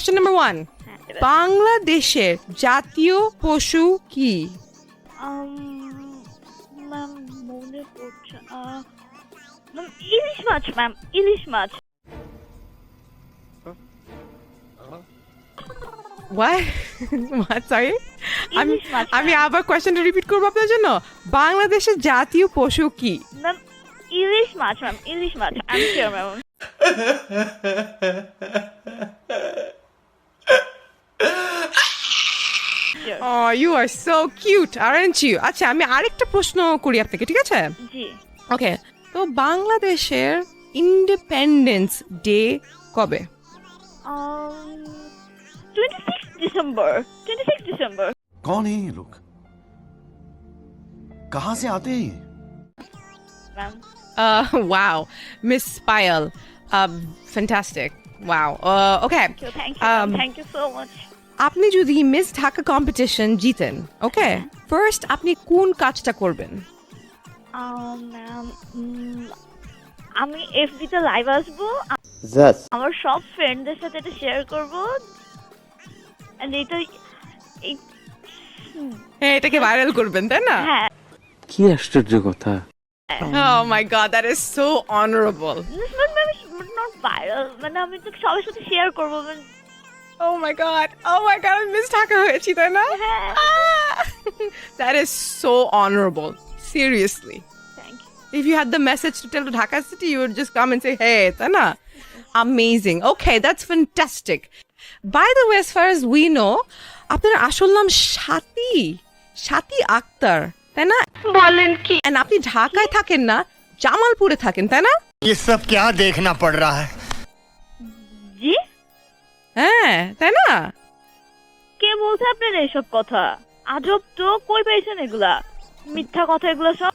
Question number 1, বাংলাদেশের জাতীয় পশু কি? ম্যাম মনে পড়ছে ম্যাম ইলিশ মাছ ম্যাম ইলিশ মাছ What? What? Sorry? ইলিশ মাছ আমি আবার কোশ্চেনটা রিপিট করবো আপনার জন্য। বাংলাদেশের জাতীয় পশু কি? ম্যাম ইলিশ মাছ ম্যাম ইলিশ মাছ I am sure ma'am Oh, you are so cute, aren't you? আচ্ছা আমি আরেকটা প্রশ্ন করি আপনাকে, ঠিক আছে? জি ওকে, তো বাংলাদেশের ইন্ডিপেন্ডেন্স ডে কবে? 26 ডিসেম্বর कौन है ये लोग? कहाँ से आते हैं ये? Ma'am Wow, Miss Payal, fantastic. Wow. Okay. Thank you so much আপনি যদি মিস ঢাকা কম্পিটিশন জিতেন, ওকে, ফার্স্ট আপনি কোন কাজটা করবেন? ম্যাম আমি এফবিতে লাইভ আসবো জাস্ট আমার সব ফ্রেন্ডদের সাথে এটা শেয়ার করবো and এটা হ্যাঁ, এটাকে ভাইরাল করবেন, তাই না? হ্যাঁ কি আশ্চর্য কথা। Oh my god, that is so honorable. Not viral মানে আমি তো সবার সাথে শেয়ার করবো Oh my god, আমি মিস ঢাকা হয়েছি, তাই না? হ্যাঁ That is so honorable. Seriously. Thank you If you had the message to tell to Dhaka City, you would just come and say, hey, Tana. Amazing. Okay, that's fantastic. By the way, as far as we know, আপনার আসল নাম সাথী আক্তার, তাই না? বলেন কি And আপনি ঢাকায় থাকেন না, জামালপুরে থাকেন, তাই না? ये सब क्या देखना पड़ रहा है? জি হ্যাঁ, তাই না? কে বলছে আপনার এইসব কথা আজব তো কই পাইছেন এগুলা মিথ্যা কথা এগুলা সব